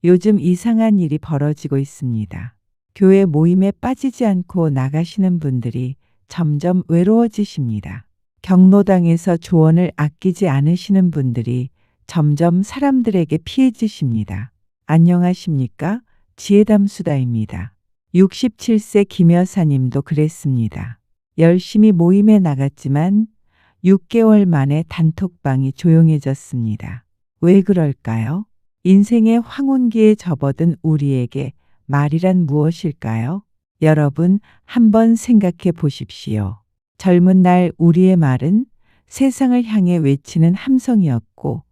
요즘 이상한 일이 벌어지고 있습니다. 교회 모임에 빠지지 않고 나가시는 분들이 점점 외로워지십니다. 경로당에서 조언을 아끼지 않으시는 분들이 점점 사람들에게 피해지십니다. 안녕하십니까? 지혜담수다입니다. 67세 김 여사님도 그랬습니다. 열심히 모임에 나갔지만 6개월 만에 단톡방이 조용해졌습니다. 왜 그럴까요? 인생의 황혼기에 접어든 우리에게 말이란 무엇일까요? 여러분, 한번 생각해 보십시오. 젊은 날 우리의 말은 세상을 향해 외치는 함성이었고,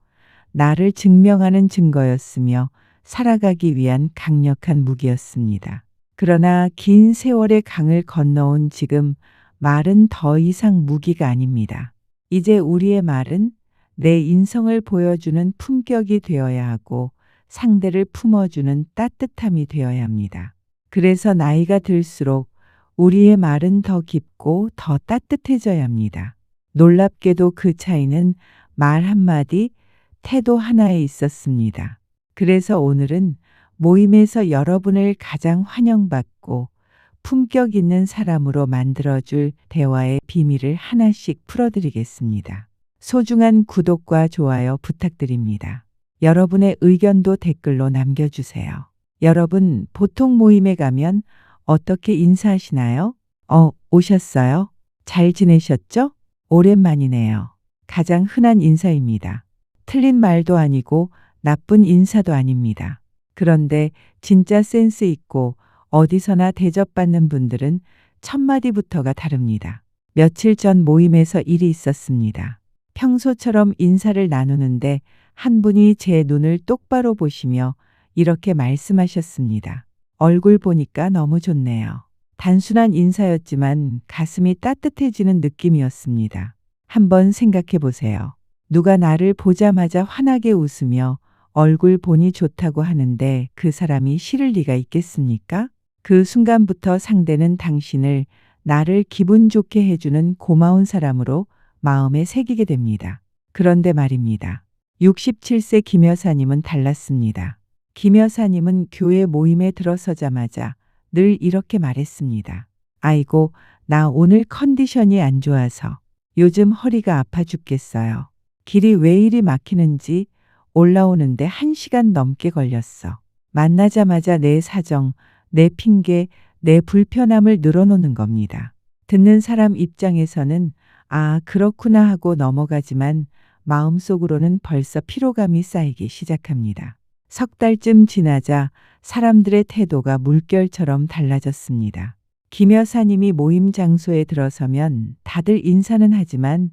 나를 증명하는 증거였으며 살아가기 위한 강력한 무기였습니다. 그러나 긴 세월의 강을 건너온 지금 말은 더 이상 무기가 아닙니다. 이제 우리의 말은 내 인성을 보여주는 품격이 되어야 하고 상대를 품어주는 따뜻함이 되어야 합니다. 그래서 나이가 들수록 우리의 말은 더 깊고 더 따뜻해져야 합니다. 놀랍게도 그 차이는 말 한마디, 태도 하나에 있었습니다. 그래서 오늘은 모임에서 여러분을 가장 환영받고 품격 있는 사람으로 만들어줄 대화의 비밀을 하나씩 풀어드리겠습니다. 소중한 구독과 좋아요 부탁드립니다. 여러분의 의견도 댓글로 남겨주세요. 여러분, 보통 모임에 가면 어떻게 인사하시나요? 오셨어요? 잘 지내셨죠? 오랜만이네요. 가장 흔한 인사입니다. 틀린 말도 아니고 나쁜 인사도 아닙니다. 그런데 진짜 센스 있고 어디서나 대접받는 분들은 첫 마디부터가 다릅니다. 며칠 전 모임에서 일이 있었습니다. 평소처럼 인사를 나누는데 한 분이 제 눈을 똑바로 보시며 이렇게 말씀하셨습니다. 얼굴 보니까 너무 좋네요. 단순한 인사였지만 가슴이 따뜻해지는 느낌이었습니다. 한번 생각해 보세요. 누가 나를 보자마자 환하게 웃으며 얼굴 보니 좋다고 하는데 그 사람이 싫을 리가 있겠습니까? 그 순간부터 상대는 당신을 나를 기분 좋게 해주는 고마운 사람으로 마음에 새기게 됩니다. 그런데 말입니다. 67세 김 여사님은 달랐습니다. 김 여사님은 교회 모임에 들어서자마자 늘 이렇게 말했습니다. 아이고, 나 오늘 컨디션이 안 좋아서 요즘 허리가 아파 죽겠어요. 길이 왜 이리 막히는지 올라오는데 1시간 넘게 걸렸어. 만나자마자 내 사정, 내 핑계, 내 불편함을 늘어놓는 겁니다. 듣는 사람 입장에서는 아, 그렇구나 하고 넘어가지만 마음속으로는 벌써 피로감이 쌓이기 시작합니다. 석 달쯤 지나자 사람들의 태도가 물결처럼 달라졌습니다. 김 여사님이 모임 장소에 들어서면 다들 인사는 하지만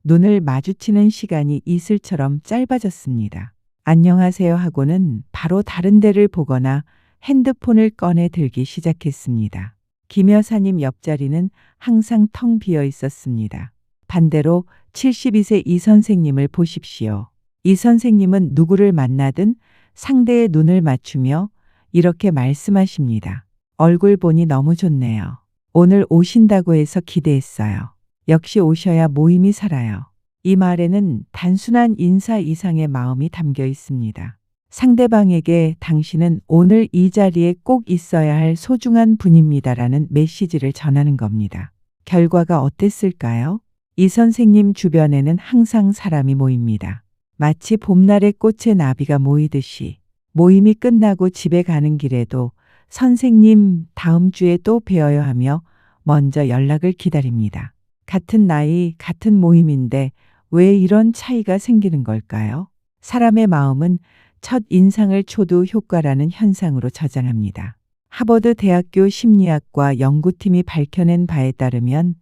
눈을 마주치는 시간이 이슬처럼 짧아졌습니다. 안녕하세요 하고는 바로 다른 데를 보거나 핸드폰을 꺼내 들기 시작했습니다. 김 여사님 옆자리는 항상 텅 비어 있었습니다. 반대로 72세 이 선생님을 보십시오. 이 선생님은 누구를 만나든 상대의 눈을 맞추며 이렇게 말씀하십니다. 얼굴 보니 너무 좋네요. 오늘 오신다고 해서 기대했어요. 역시 오셔야 모임이 살아요. 이 말에는 단순한 인사 이상의 마음이 담겨 있습니다. 상대방에게 당신은 오늘 이 자리에 꼭 있어야 할 소중한 분입니다라는 메시지를 전하는 겁니다. 결과가 어땠을까요? 이 선생님 주변에는 항상 사람이 모입니다. 마치 봄날의 꽃에 나비가 모이듯이 모임이 끝나고 집에 가는 길에도 선생님 다음 주에 또 뵈어요 하며 먼저 연락을 기다립니다. 같은 나이, 같은 모임인데 왜 이런 차이가 생기는 걸까요? 사람의 마음은 첫 인상을 초두 효과라는 현상으로 저장합니다. 하버드 대학교 심리학과 연구팀이 밝혀낸 바에 따르면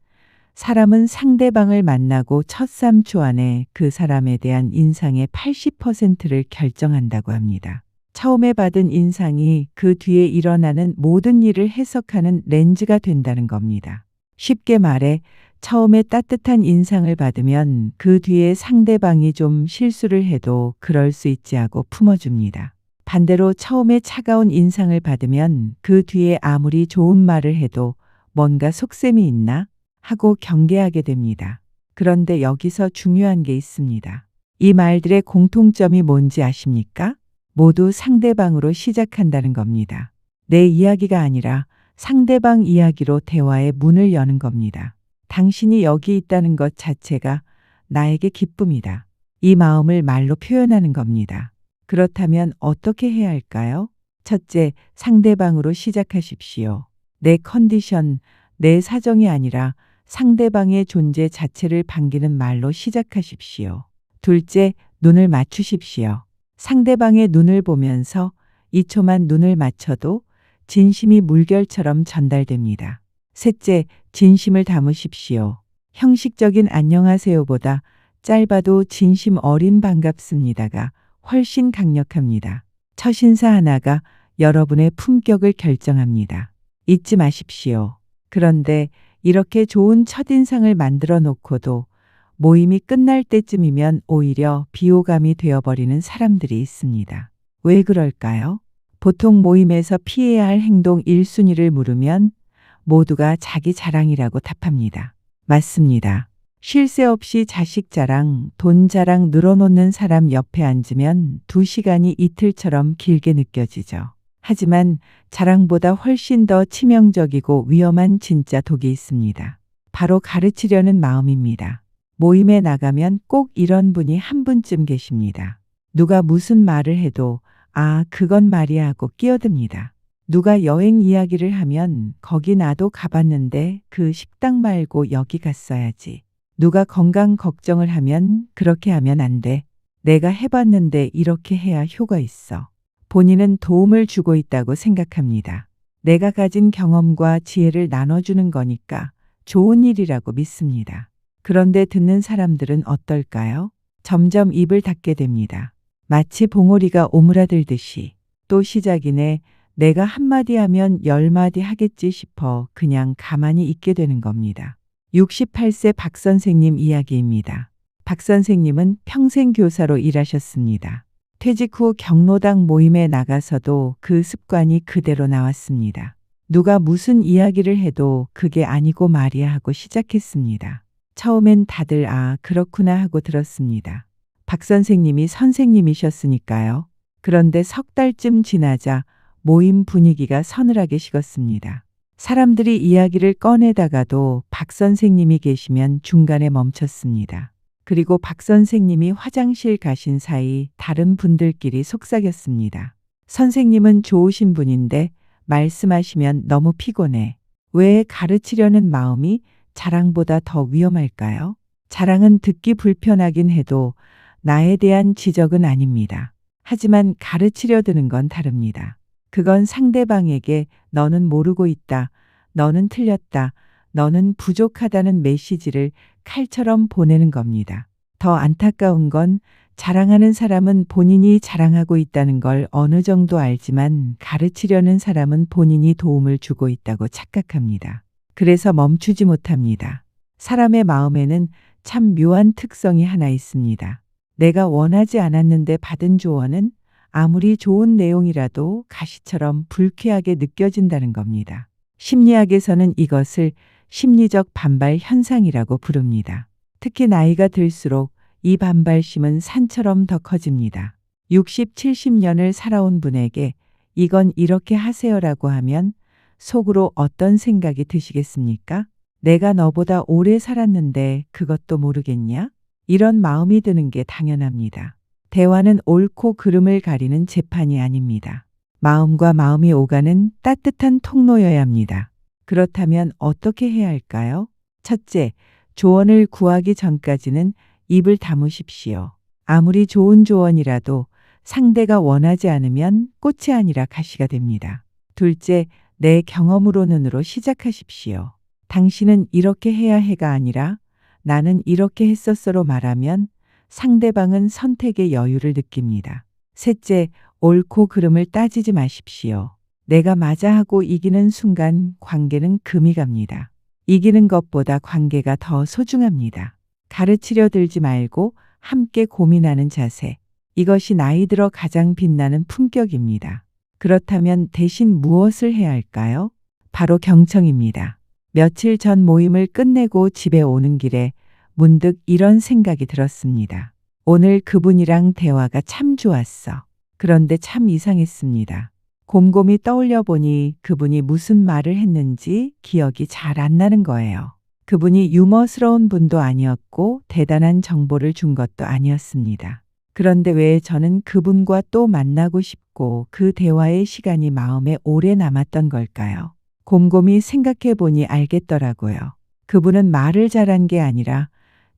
사람은 상대방을 만나고 첫 3초 안에 그 사람에 대한 인상의 80%를 결정한다고 합니다. 처음에 받은 인상이 그 뒤에 일어나는 모든 일을 해석하는 렌즈가 된다는 겁니다. 쉽게 말해 처음에 따뜻한 인상을 받으면 그 뒤에 상대방이 좀 실수를 해도 그럴 수 있지 하고 품어줍니다. 반대로 처음에 차가운 인상을 받으면 그 뒤에 아무리 좋은 말을 해도 뭔가 속셈이 있나 하고 경계하게 됩니다. 그런데 여기서 중요한 게 있습니다. 이 말들의 공통점이 뭔지 아십니까? 모두 상대방으로 시작한다는 겁니다. 내 이야기가 아니라 상대방 이야기로 대화의 문을 여는 겁니다. 당신이 여기 있다는 것 자체가 나에게 기쁨이다. 이 마음을 말로 표현하는 겁니다. 그렇다면 어떻게 해야 할까요? 첫째, 상대방으로 시작하십시오. 내 컨디션, 내 사정이 아니라 상대방의 존재 자체를 반기는 말로 시작하십시오. 둘째, 눈을 맞추십시오. 상대방의 눈을 보면서 2초만 눈을 맞춰도 진심이 물결처럼 전달됩니다. 셋째, 진심을 담으십시오. 형식적인 안녕하세요보다 짧아도 진심 어린 반갑습니다가 훨씬 강력합니다. 첫 인사 하나가 여러분의 품격을 결정합니다. 잊지 마십시오. 그런데 이렇게 좋은 첫인상을 만들어 놓고도 모임이 끝날 때쯤이면 오히려 비호감이 되어버리는 사람들이 있습니다. 왜 그럴까요? 보통 모임에서 피해야 할 행동 1순위를 물으면 모두가 자기 자랑이라고 답합니다. 맞습니다. 쉴 새 없이 자식 자랑, 돈 자랑 늘어놓는 사람 옆에 앉으면 2시간이 이틀처럼 길게 느껴지죠. 하지만 자랑보다 훨씬 더 치명적이고 위험한 진짜 독이 있습니다. 바로 가르치려는 마음입니다. 모임에 나가면 꼭 이런 분이 한 분쯤 계십니다. 누가 무슨 말을 해도 아, 그건 말이야 하고 끼어듭니다. 누가 여행 이야기를 하면 거기 나도 가봤는데 그 식당 말고 여기 갔어야지. 누가 건강 걱정을 하면 그렇게 하면 안 돼. 내가 해봤는데 이렇게 해야 효과 있어. 본인은 도움을 주고 있다고 생각합니다. 내가 가진 경험과 지혜를 나눠주는 거니까 좋은 일이라고 믿습니다. 그런데 듣는 사람들은 어떨까요? 점점 입을 닫게 됩니다. 마치 봉오리가 오므라들듯이 또 시작이네. 내가 한마디 하면 10마디 하겠지 싶어 그냥 가만히 있게 되는 겁니다. 68세 박 선생님 이야기입니다. 박 선생님은 평생 교사로 일하셨습니다. 퇴직 후 경로당 모임에 나가서도 그 습관이 그대로 나왔습니다. 누가 무슨 이야기를 해도 그게 아니고 말이야 하고 시작했습니다. 처음엔 다들 아, 그렇구나 하고 들었습니다. 박 선생님이 선생님이셨으니까요. 그런데 석 달쯤 지나자 모임 분위기가 서늘하게 식었습니다. 사람들이 이야기를 꺼내다가도 박 선생님이 계시면 중간에 멈췄습니다. 그리고 박 선생님이 화장실 가신 사이 다른 분들끼리 속삭였습니다. 선생님은 좋으신 분인데 말씀하시면 너무 피곤해. 왜 가르치려는 마음이 자랑보다 더 위험할까요? 자랑은 듣기 불편하긴 해도 나에 대한 지적은 아닙니다. 하지만 가르치려 드는 건 다릅니다. 그건 상대방에게 너는 모르고 있다, 너는 틀렸다, 너는 부족하다는 메시지를 칼처럼 보내는 겁니다. 더 안타까운 건 자랑하는 사람은 본인이 자랑하고 있다는 걸 어느 정도 알지만 가르치려는 사람은 본인이 도움을 주고 있다고 착각합니다. 그래서 멈추지 못합니다. 사람의 마음에는 참 묘한 특성이 하나 있습니다. 내가 원하지 않았는데 받은 조언은 아무리 좋은 내용이라도 가시처럼 불쾌하게 느껴진다는 겁니다. 심리학에서는 이것을 심리적 반발 현상이라고 부릅니다. 특히 나이가 들수록 이 반발심은 산처럼 더 커집니다. 60, 70년을 살아온 분에게 이건 이렇게 하세요라고 하면 속으로 어떤 생각이 드시겠습니까? 내가 너보다 오래 살았는데 그것도 모르겠냐? 이런 마음이 드는 게 당연합니다. 대화는 옳고 그름을 가리는 재판이 아닙니다. 마음과 마음이 오가는 따뜻한 통로여야 합니다. 그렇다면 어떻게 해야 할까요? 첫째, 조언을 구하기 전까지는 입을 다무십시오. 아무리 좋은 조언이라도 상대가 원하지 않으면 꽃이 아니라 가시가 됩니다. 둘째, 내 경험으로는으로 시작하십시오. 당신은 이렇게 해야 해가 아니라 나는 이렇게 했었어로 말하면 상대방은 선택의 여유를 느낍니다. 셋째, 옳고 그름을 따지지 마십시오. 내가 맞아 하고 이기는 순간 관계는 금이 갑니다. 이기는 것보다 관계가 더 소중합니다. 가르치려 들지 말고 함께 고민하는 자세. 이것이 나이 들어 가장 빛나는 품격입니다. 그렇다면 대신 무엇을 해야 할까요? 바로 경청입니다. 며칠 전 모임을 끝내고 집에 오는 길에 문득 이런 생각이 들었습니다. 오늘 그분이랑 대화가 참 좋았어. 그런데 참 이상했습니다. 곰곰이 떠올려 보니 그분이 무슨 말을 했는지 기억이 잘 안 나는 거예요. 그분이 유머스러운 분도 아니었고 대단한 정보를 준 것도 아니었습니다. 그런데 왜 저는 그분과 또 만나고 싶고 그 대화의 시간이 마음에 오래 남았던 걸까요? 곰곰이 생각해 보니 알겠더라고요. 그분은 말을 잘한 게 아니라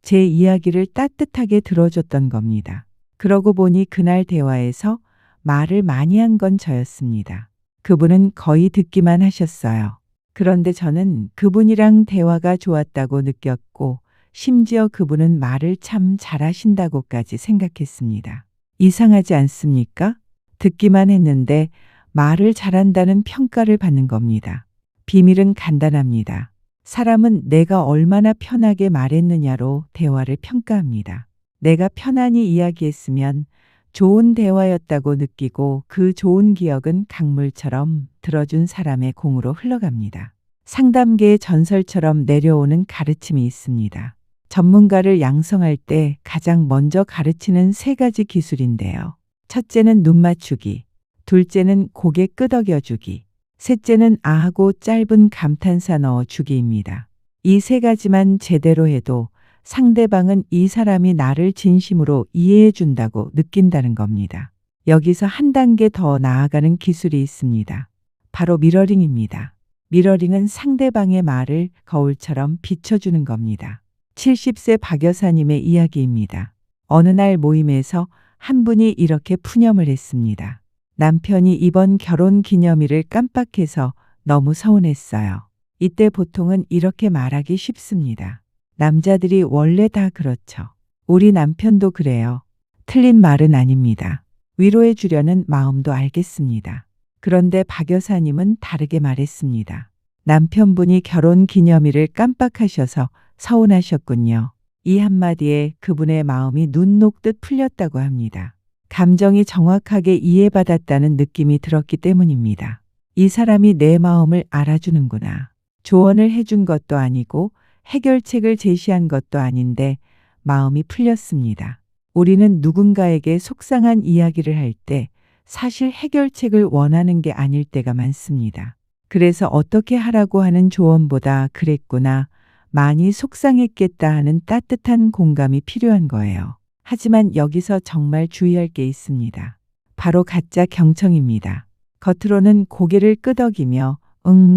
제 이야기를 따뜻하게 들어줬던 겁니다. 그러고 보니 그날 대화에서 말을 많이 한 건 저였습니다. 그분은 거의 듣기만 하셨어요. 그런데 저는 그분이랑 대화가 좋았다고 느꼈고 심지어 그분은 말을 참 잘하신다고까지 생각했습니다. 이상하지 않습니까? 듣기만 했는데 말을 잘한다는 평가를 받는 겁니다. 비밀은 간단합니다. 사람은 내가 얼마나 편하게 말했느냐로 대화를 평가합니다. 내가 편안히 이야기했으면 좋은 대화였다고 느끼고 그 좋은 기억은 강물처럼 들어준 사람의 공으로 흘러갑니다. 상담계의 전설처럼 내려오는 가르침이 있습니다. 전문가를 양성할 때 가장 먼저 가르치는 3가지 기술인데요. 첫째는 눈 맞추기, 둘째는 고개 끄덕여주기, 셋째는 아하고 짧은 감탄사 넣어주기입니다. 이 3가지만 제대로 해도 상대방은 이 사람이 나를 진심으로 이해해 준다고 느낀다는 겁니다. 여기서 한 단계 더 나아가는 기술이 있습니다. 바로 미러링입니다. 미러링은 상대방의 말을 거울처럼 비춰주는 겁니다. 70세 박 여사님의 이야기입니다. 어느 날 모임에서 한 분이 이렇게 푸념을 했습니다. 남편이 이번 결혼 기념일을 깜빡해서 너무 서운했어요. 이때 보통은 이렇게 말하기 쉽습니다. 남자들이 원래 다 그렇죠. 우리 남편도 그래요. 틀린 말은 아닙니다. 위로해 주려는 마음도 알겠습니다. 그런데 박 여사님은 다르게 말했습니다. 남편분이 결혼 기념일을 깜빡하셔서 서운하셨군요. 이 한마디에 그분의 마음이 눈 녹듯 풀렸다고 합니다. 감정이 정확하게 이해받았다는 느낌이 들었기 때문입니다. 이 사람이 내 마음을 알아주는구나. 조언을 해준 것도 아니고 해결책을 제시한 것도 아닌데 마음이 풀렸습니다. 우리는 누군가에게 속상한 이야기를 할 때 사실 해결책을 원하는 게 아닐 때가 많습니다. 그래서 어떻게 하라고 하는 조언보다 그랬구나, 많이 속상했겠다 하는 따뜻한 공감이 필요한 거예요. 하지만 여기서 정말 주의할 게 있습니다. 바로 가짜 경청입니다. 겉으로는 고개를 끄덕이며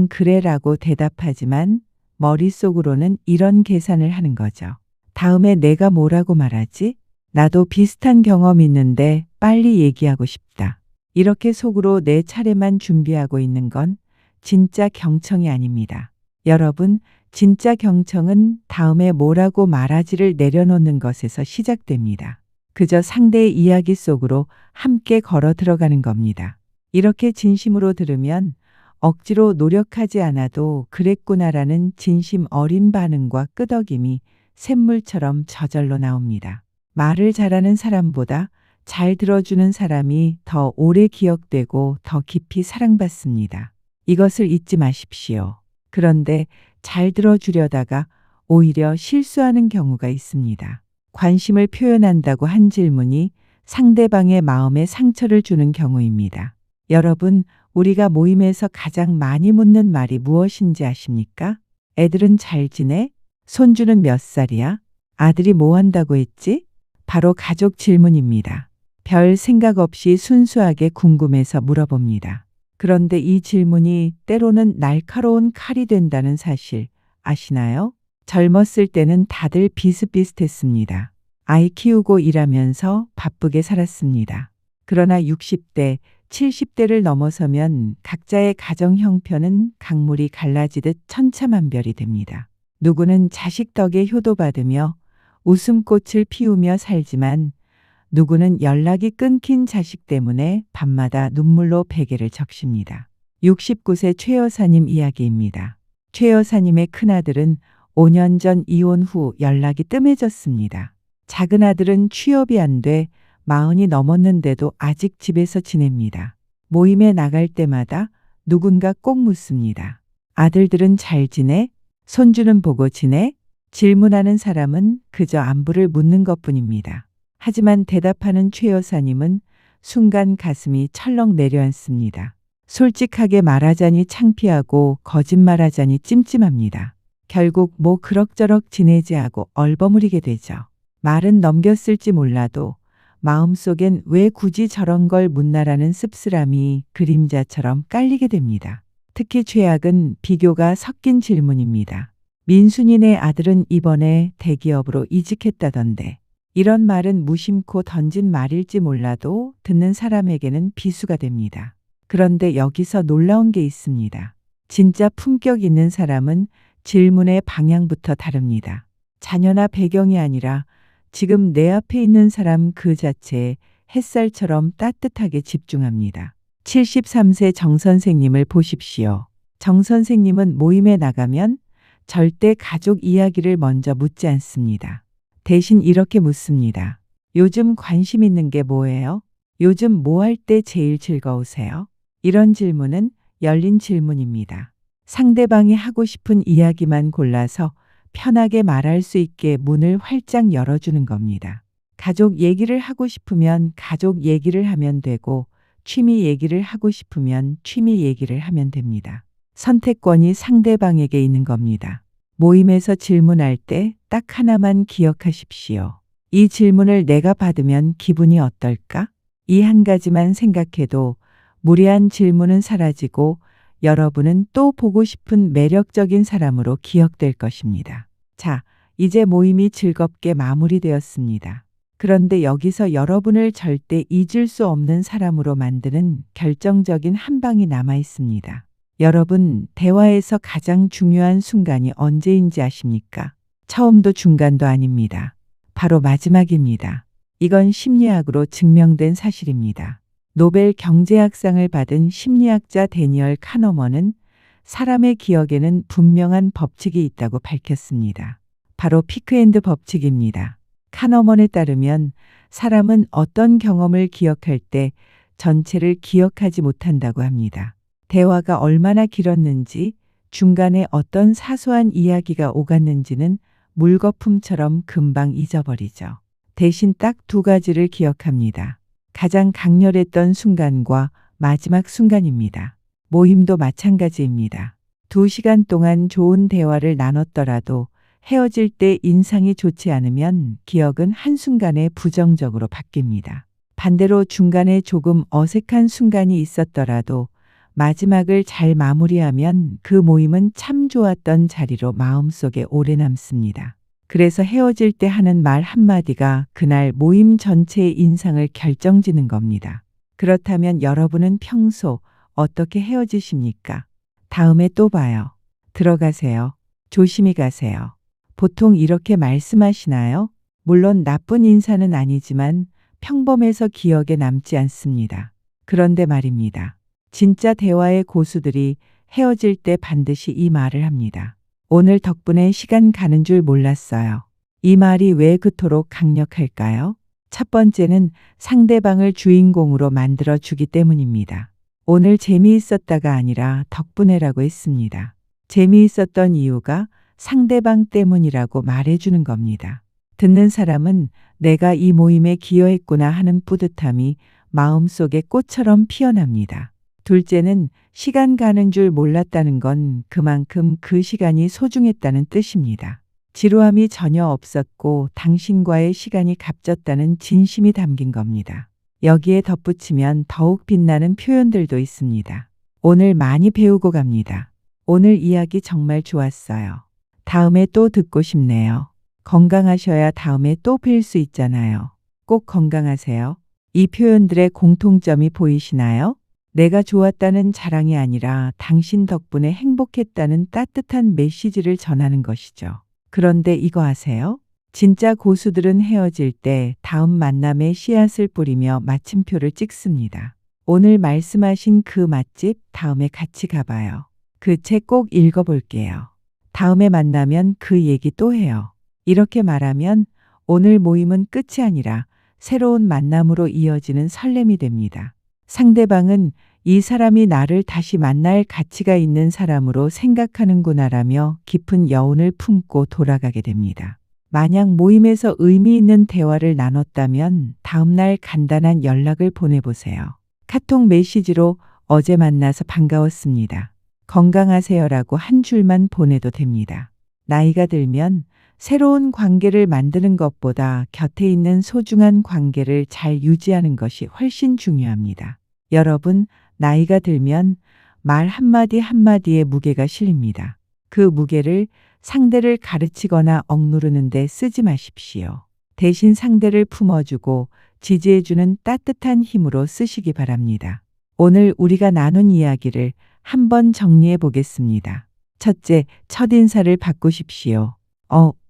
그래라고 대답하지만 머릿속으로는 이런 계산을 하는 거죠. 다음에 내가 뭐라고 말하지? 나도 비슷한 경험 있는데 빨리 얘기하고 싶다. 이렇게 속으로 내 차례만 준비하고 있는 건 진짜 경청이 아닙니다. 여러분, 진짜 경청은 다음에 뭐라고 말하지를 내려놓는 것에서 시작됩니다. 그저 상대의 이야기 속으로 함께 걸어 들어가는 겁니다. 이렇게 진심으로 들으면 억지로 노력하지 않아도 그랬구나라는 진심 어린 반응과 끄덕임이 샘물처럼 저절로 나옵니다. 말을 잘하는 사람보다 잘 들어주는 사람이 더 오래 기억되고 더 깊이 사랑받습니다. 이것을 잊지 마십시오. 그런데 잘 들어주려다가 오히려 실수하는 경우가 있습니다. 관심을 표현한다고 한 질문이 상대방의 마음에 상처를 주는 경우입니다. 여러분, 우리가 모임에서 가장 많이 묻는 말이 무엇인지 아십니까? 애들은 잘 지내? 손주는 몇 살이야? 아들이 뭐 한다고 했지? 바로 가족 질문입니다. 별 생각 없이 순수하게 궁금해서 물어봅니다. 그런데 이 질문이 때로는 날카로운 칼이 된다는 사실 아시나요? 젊었을 때는 다들 비슷비슷했습니다. 아이 키우고 일하면서 바쁘게 살았습니다. 그러나 60대, 70대를 넘어서면 각자의 가정 형편은 강물이 갈라지듯 천차만별이 됩니다. 누구는 자식 덕에 효도받으며 웃음꽃을 피우며 살지만 누구는 연락이 끊긴 자식 때문에 밤마다 눈물로 베개를 적십니다. 69세 최 여사님 이야기입니다. 최 여사님의 큰아들은 5년 전 이혼 후 연락이 뜸해졌습니다. 작은 아들은 취업이 안 돼 40이 넘었는데도 아직 집에서 지냅니다. 모임에 나갈 때마다 누군가 꼭 묻습니다. 아들들은 잘 지내? 손주는 보고 지내? 질문하는 사람은 그저 안부를 묻는 것뿐입니다. 하지만 대답하는 최 여사님은 순간 가슴이 철렁 내려앉습니다. 솔직하게 말하자니 창피하고 거짓말하자니 찜찜합니다. 결국 뭐 그럭저럭 지내지 하고 얼버무리게 되죠. 말은 넘겼을지 몰라도 마음속엔 왜 굳이 저런 걸 묻나라는 씁쓸함이 그림자처럼 깔리게 됩니다. 특히 최악은 비교가 섞인 질문입니다. 민순이네 아들은 이번에 대기업으로 이직했다던데. 이런 말은 무심코 던진 말일지 몰라도 듣는 사람에게는 비수가 됩니다. 그런데 여기서 놀라운 게 있습니다. 진짜 품격 있는 사람은 질문의 방향부터 다릅니다. 자녀나 배경이 아니라 지금 내 앞에 있는 사람 그 자체에 햇살처럼 따뜻하게 집중합니다. 73세 정 선생님을 보십시오. 정 선생님은 모임에 나가면 절대 가족 이야기를 먼저 묻지 않습니다. 대신 이렇게 묻습니다. 요즘 관심 있는 게 뭐예요? 요즘 뭐 할 때 제일 즐거우세요? 이런 질문은 열린 질문입니다. 상대방이 하고 싶은 이야기만 골라서 편하게 말할 수 있게 문을 활짝 열어주는 겁니다. 가족 얘기를 하고 싶으면 가족 얘기를 하면 되고 취미 얘기를 하고 싶으면 취미 얘기를 하면 됩니다. 선택권이 상대방에게 있는 겁니다. 모임에서 질문할 때 딱 하나만 기억하십시오. 이 질문을 내가 받으면 기분이 어떨까? 이 한 가지만 생각해도 무례한 질문은 사라지고 여러분은 또 보고 싶은 매력적인 사람으로 기억될 것입니다. 자, 이제 모임이 즐겁게 마무리되었습니다. 그런데 여기서 여러분을 절대 잊을 수 없는 사람으로 만드는 결정적인 한 방이 남아 있습니다. 여러분, 대화에서 가장 중요한 순간이 언제인지 아십니까? 처음도 중간도 아닙니다. 바로 마지막입니다. 이건 심리학으로 증명된 사실입니다. 노벨 경제학상을 받은 심리학자 데니얼 카너먼은 사람의 기억에는 분명한 법칙이 있다고 밝혔습니다. 바로 피크앤드 법칙입니다. 카너먼에 따르면 사람은 어떤 경험을 기억할 때 전체를 기억하지 못한다고 합니다. 대화가 얼마나 길었는지, 중간에 어떤 사소한 이야기가 오갔는지는 물거품처럼 금방 잊어버리죠. 대신 딱 두 가지를 기억합니다. 가장 강렬했던 순간과 마지막 순간입니다. 모임도 마찬가지입니다. 2시간 동안 좋은 대화를 나눴더라도 헤어질 때 인상이 좋지 않으면 기억은 한순간에 부정적으로 바뀝니다. 반대로 중간에 조금 어색한 순간이 있었더라도 마지막을 잘 마무리하면 그 모임은 참 좋았던 자리로 마음속에 오래 남습니다. 그래서 헤어질 때 하는 말 한마디가 그날 모임 전체의 인상을 결정짓는 겁니다. 그렇다면 여러분은 평소 어떻게 헤어지십니까? 다음에 또 봐요. 들어가세요. 조심히 가세요. 보통 이렇게 말씀하시나요? 물론 나쁜 인사는 아니지만 평범해서 기억에 남지 않습니다. 그런데 말입니다. 진짜 대화의 고수들이 헤어질 때 반드시 이 말을 합니다. 오늘 덕분에 시간 가는 줄 몰랐어요. 이 말이 왜 그토록 강력할까요? 첫 번째는 상대방을 주인공으로 만들어 주기 때문입니다. 오늘 재미있었다가 아니라 덕분에라고 했습니다. 재미있었던 이유가 상대방 때문이라고 말해주는 겁니다. 듣는 사람은 내가 이 모임에 기여했구나 하는 뿌듯함이 마음속에 꽃처럼 피어납니다. 둘째는 시간 가는 줄 몰랐다는 건 그만큼 그 시간이 소중했다는 뜻입니다. 지루함이 전혀 없었고 당신과의 시간이 값졌다는 진심이 담긴 겁니다. 여기에 덧붙이면 더욱 빛나는 표현들도 있습니다. 오늘 많이 배우고 갑니다. 오늘 이야기 정말 좋았어요. 다음에 또 듣고 싶네요. 건강하셔야 다음에 또 뵐 수 있잖아요. 꼭 건강하세요. 이 표현들의 공통점이 보이시나요? 내가 좋았다는 자랑이 아니라 당신 덕분에 행복했다는 따뜻한 메시지를 전하는 것이죠. 그런데 이거 아세요? 진짜 고수들은 헤어질 때 다음 만남에 씨앗을 뿌리며 마침표를 찍습니다. 오늘 말씀하신 그 맛집 다음에 같이 가봐요. 그 책 꼭 읽어볼게요. 다음에 만나면 그 얘기 또 해요. 이렇게 말하면 오늘 모임은 끝이 아니라 새로운 만남으로 이어지는 설렘이 됩니다. 상대방은 이 사람이 나를 다시 만날 가치가 있는 사람으로 생각하는구나라며 깊은 여운을 품고 돌아가게 됩니다. 만약 모임에서 의미 있는 대화를 나눴다면 다음날 간단한 연락을 보내보세요. 카톡 메시지로 어제 만나서 반가웠습니다. 건강하세요라고 한 줄만 보내도 됩니다. 나이가 들면 새로운 관계를 만드는 것보다 곁에 있는 소중한 관계를 잘 유지하는 것이 훨씬 중요합니다. 여러분, 나이가 들면 말 한마디 한마디에 무게가 실립니다. 그 무게를 상대를 가르치거나 억누르는 데 쓰지 마십시오. 대신 상대를 품어주고 지지해주는 따뜻한 힘으로 쓰시기 바랍니다. 오늘 우리가 나눈 이야기를 한번 정리해 보겠습니다. 첫째, 첫인사를 바꾸십시오.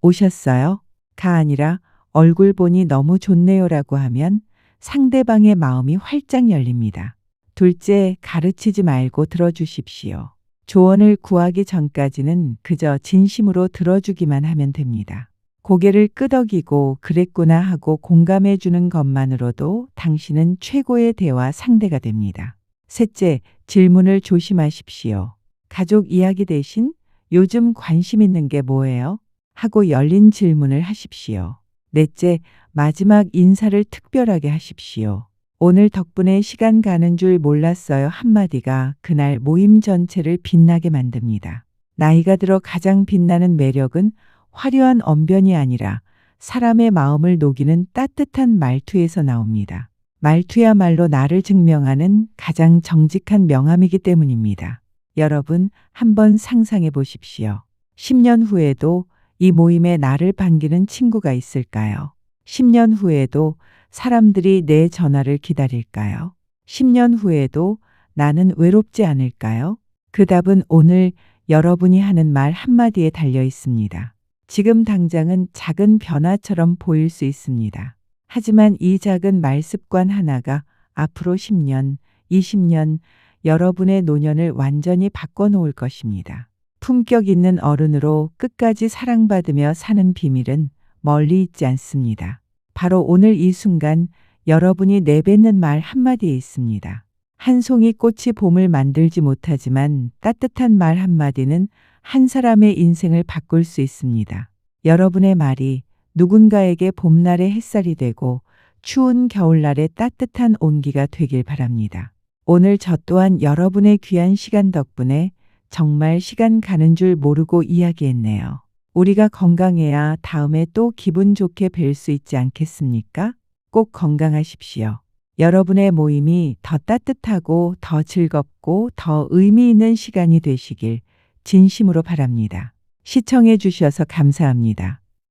오셨어요? 가 아니라 얼굴 보니 너무 좋네요라고 하면 상대방의 마음이 활짝 열립니다. 둘째, 가르치지 말고 들어주십시오. 조언을 구하기 전까지는 그저 진심으로 들어주기만 하면 됩니다. 고개를 끄덕이고 그랬구나 하고 공감해 주는 것만으로도 당신은 최고의 대화 상대가 됩니다. 셋째, 질문을 조심하십시오. 가족 이야기 대신 요즘 관심 있는 게 뭐예요? 하고 열린 질문을 하십시오. 넷째, 마지막 인사를 특별하게 하십시오. 오늘 덕분에 시간 가는 줄 몰랐어요 한마디가 그날 모임 전체를 빛나게 만듭니다. 나이가 들어 가장 빛나는 매력은 화려한 언변이 아니라 사람의 마음을 녹이는 따뜻한 말투에서 나옵니다. 말투야말로 나를 증명하는 가장 정직한 명함이기 때문입니다. 여러분, 한번 상상해 보십시오. 10년 후에도 이 모임에 나를 반기는 친구가 있을까요? 10년 후에도 사람들이 내 전화를 기다릴까요? 10년 후에도 나는 외롭지 않을까요? 그 답은 오늘 여러분이 하는 말 한마디에 달려 있습니다. 지금 당장은 작은 변화처럼 보일 수 있습니다. 하지만 이 작은 말습관 하나가 앞으로 10년, 20년 여러분의 노년을 완전히 바꿔놓을 것입니다. 품격 있는 어른으로 끝까지 사랑받으며 사는 비밀은 멀리 있지 않습니다. 바로 오늘 이 순간 여러분이 내뱉는 말 한마디에 있습니다. 한 송이 꽃이 봄을 만들지 못하지만 따뜻한 말 한마디는 한 사람의 인생을 바꿀 수 있습니다. 여러분의 말이 누군가에게 봄날의 햇살이 되고 추운 겨울날의 따뜻한 온기가 되길 바랍니다. 오늘 저 또한 여러분의 귀한 시간 덕분에 정말 시간 가는 줄 모르고 이야기했네요. 우리가 건강해야 다음에 또 기분 좋게 뵐 수 있지 않겠습니까? 꼭 건강하십시오. 여러분의 모임이 더 따뜻하고 더 즐겁고 더 의미 있는 시간이 되시길 진심으로 바랍니다. 시청해 주셔서 감사합니다.